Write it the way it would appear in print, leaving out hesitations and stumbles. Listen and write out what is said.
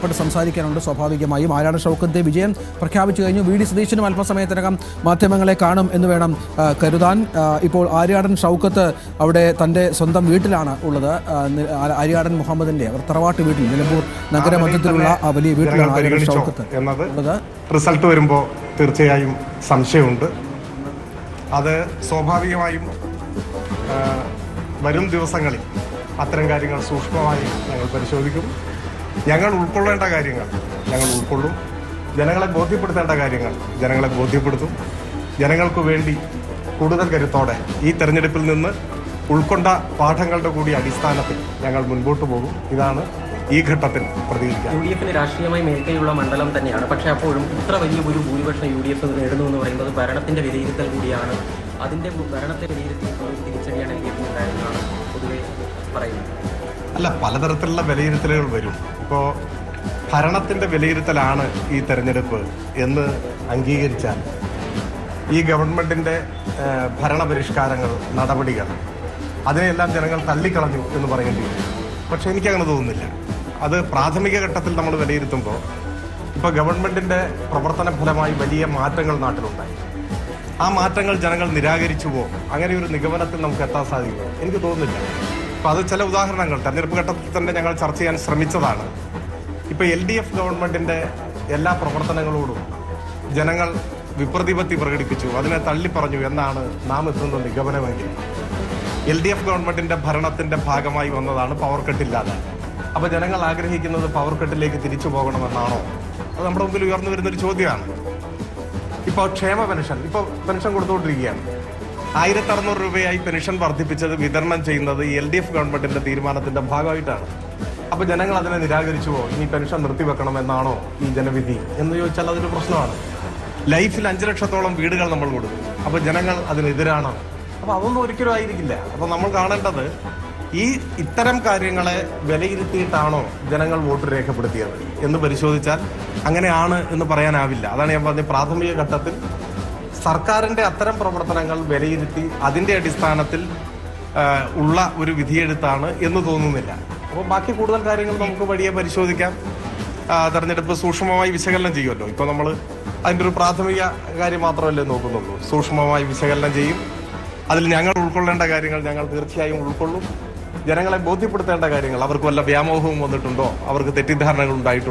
ബന്ധപ്പെട്ട് സംസാരിക്കാനുണ്ട്. സ്വാഭാവികമായും ആര്യാടൻ ഷൗക്കത്തെ വിജയം പ്രഖ്യാപിച്ചു കഴിഞ്ഞു. വി ഡി സതീശനും അല്പസമയത്തിനകം മാധ്യമങ്ങളെ കാണും എന്ന് വേണം കരുതാൻ. ഇപ്പോൾ ആര്യാടൻ ഷൗക്കത്ത് അവിടെ തൻ്റെ സ്വന്തം വീട്ടിലാണ് ഉള്ളത്. ആര്യാടൻ മുഹമ്മദിന്റെ അവർ തറവാട്ട് വീട്ടിൽ നിലമ്പൂർ നഗരമധ്യത്തിലുള്ള ആ വലിയ വീട്ടിലാണ് ആര്യാടൻ ഷൗക്കത്ത് ഉള്ളത്. റിസൾട്ട് വരുമ്പോൾ തീർച്ചയായും സംശയമുണ്ട്. അത് സ്വാഭാവികമായും വരും ദിവസങ്ങളിൽ അത്തരം കാര്യങ്ങൾ സൂക്ഷ്മമായി ഞങ്ങൾ പരിശോധിക്കും. ഞങ്ങൾ ഉൾക്കൊള്ളേണ്ട കാര്യങ്ങൾ ഞങ്ങൾ ഉൾക്കൊള്ളും. ജനങ്ങളെ ബോധ്യപ്പെടുത്തേണ്ട കാര്യങ്ങൾ ജനങ്ങളെ ബോധ്യപ്പെടുത്തും. ജനങ്ങൾക്ക് വേണ്ടി കൂടുതൽ കരുത്തോടെ ഈ തെരഞ്ഞെടുപ്പിൽ നിന്ന് ഉൾക്കൊണ്ട പാഠങ്ങളുടെ കൂടി അടിസ്ഥാനത്തിൽ ഞങ്ങൾ മുൻപോട്ട് പോകും. ഇതാണ് ഈ ഘട്ടത്തിൽ പ്രതികരിക്കാം. UDF രാഷ്ട്രീയമായി മേൽക്കൈയുള്ള മണ്ഡലം തന്നെയാണ്. പക്ഷേ അപ്പോഴും ഇത്ര വലിയ ഒരു ഭൂരിപക്ഷം UDF നേടുന്നു എന്ന് പറയുന്നത് ഭരണത്തിന്റെ വിലയിരുത്തൽ കൂടിയാണ്. അതിന്റെ ഭരണത്തെ വിലയിരുത്തി തിരിച്ചടിയാണ് LDF ഉണ്ടായിരുന്നതാണ് പൊതുവെ പറയുന്നത്. അല്ല, പലതരത്തിലുള്ള വിലയിരുത്തലുകൾ വരും. ഇപ്പോൾ ഭരണത്തിന്റെ വിലയിരുത്തലാണ് ഈ തെരഞ്ഞെടുപ്പ് എന്ന് അംഗീകരിച്ചാൽ ഈ ഗവൺമെന്റിന്റെ ഭരണപരിഷ്കാരങ്ങൾ, നടപടികൾ അതിനെയെല്ലാം ജനങ്ങൾ തള്ളിക്കളഞ്ഞു എന്ന് പറയേണ്ടി വരും. പക്ഷെ എനിക്കങ്ങനെ തോന്നുന്നില്ല. അത് പ്രാഥമിക ഘട്ടത്തിൽ നമ്മൾ വിലയിരുത്തുമ്പോൾ ഇപ്പോൾ ഗവൺമെന്റിന്റെ പ്രവർത്തന ഫലമായി വലിയ മാറ്റങ്ങൾ നാട്ടിലുണ്ടായി. ആ മാറ്റങ്ങൾ ജനങ്ങൾ നിരാകരിച്ചുവോ, അങ്ങനെ ഒരു നിഗമനത്തിൽ നമുക്ക് എത്താൻ സാധിക്കുമോ? എനിക്ക് തോന്നുന്നില്ല. അപ്പോൾ അത് ചില ഉദാഹരണങ്ങൾ തെരഞ്ഞെടുപ്പ് ഘട്ടത്തിൽ തന്നെ ഞങ്ങൾ ചർച്ച ചെയ്യാൻ ശ്രമിച്ചതാണ്. ഇപ്പോൾ LDF ഗവൺമെന്റിന്റെ എല്ലാ പ്രവർത്തനങ്ങളോടും ജനങ്ങൾ വിപ്രതിപത്തി പ്രകടിപ്പിച്ചു, അതിനെ തള്ളിപ്പറഞ്ഞു എന്നാണ് നാം എത്തുന്ന നിഗമനമെങ്കിൽ LDF ഗവൺമെന്റിന്റെ ഭരണത്തിന്റെ ഭാഗമായി വന്നതാണ് പവർ കട്ടില്ലാതെ. അപ്പോൾ ജനങ്ങൾ ആഗ്രഹിക്കുന്നത് പവർ കട്ടിലേക്ക് തിരിച്ചു പോകണമെന്നാണോ? അത് നമ്മുടെ മുമ്പിൽ ഉയർന്നു വരുന്നൊരു ചോദ്യമാണ്. ഇപ്പോൾ ക്ഷേമ പെൻഷൻ പെൻഷൻ കൊടുത്തുകൊണ്ടിരിക്കുകയാണ്. 1600 രൂപയായി പെൻഷൻ വർദ്ധിപ്പിച്ചത് വിതരണം ചെയ്യുന്നത് LDF ഗവൺമെന്റിന്റെ തീരുമാനത്തിന്റെ ഭാഗമായിട്ടാണ്. അപ്പോൾ ജനങ്ങൾ അതിനെ നിരാകരിച്ചുവോ, ഇനി പെൻഷൻ നിർത്തിവെക്കണമെന്നാണോ ഈ ജനവിധി എന്ന് ചോദിച്ചാൽ അതൊരു പ്രശ്നമാണ്. ലൈഫിൽ 5 ലക്ഷത്തോളം വീടുകൾ നമ്മൾ കൊടുക്കും. അപ്പോൾ ജനങ്ങൾ അതിനെതിരാണ്. അപ്പോൾ അതൊന്നും ഒരിക്കലും ആയിരിക്കില്ല. അപ്പോൾ നമ്മൾ കാണേണ്ടത് ഇത്തരം കാര്യങ്ങളെ വിലയിരുത്തിയിട്ടാണോ ജനങ്ങൾ വോട്ട് രേഖപ്പെടുത്തിയത് എന്ന് പരിശോധിച്ചാൽ അങ്ങനെയാണ് എന്ന് പറയാനാവില്ല. അതാണ് ഞാൻ പറഞ്ഞത്, പ്രാഥമിക ഘട്ടത്തിൽ സർക്കാരിന്റെ അത്തരം പ്രവർത്തനങ്ങൾ വിലയിരുത്തി അതിന്റെ അടിസ്ഥാനത്തിൽ ഉള്ള ഒരു വിധിയെഴുത്താണ് എന്ന് തോന്നുന്നില്ല. അപ്പോൾ ബാക്കി കൂടുതൽ കാര്യങ്ങൾ നമുക്ക് വഴിയെ പരിശോധിക്കാം. തെരഞ്ഞെടുപ്പ് സൂക്ഷ്മമായി വിശകലനം ചെയ്യുമല്ലോ. ഇപ്പോൾ നമ്മൾ അതിൻ്റെ ഒരു പ്രാഥമിക കാര്യം മാത്രമല്ലേ നോക്കുന്നുള്ളൂ. സൂക്ഷ്മമായി വിശകലനം ചെയ്യും. അതിൽ ഞങ്ങൾ ഉൾക്കൊള്ളേണ്ട കാര്യങ്ങൾ ഞങ്ങൾ തീർച്ചയായും ഉൾക്കൊള്ളും. ജനങ്ങളെ ബോധ്യപ്പെടുത്തേണ്ട കാര്യങ്ങൾ, അവർക്ക് വല്ല വ്യാമോഹവും വന്നിട്ടുണ്ടോ, അവർക്ക് തെറ്റിദ്ധാരണകൾ ഉണ്ടായിട്ടുണ്ടോ,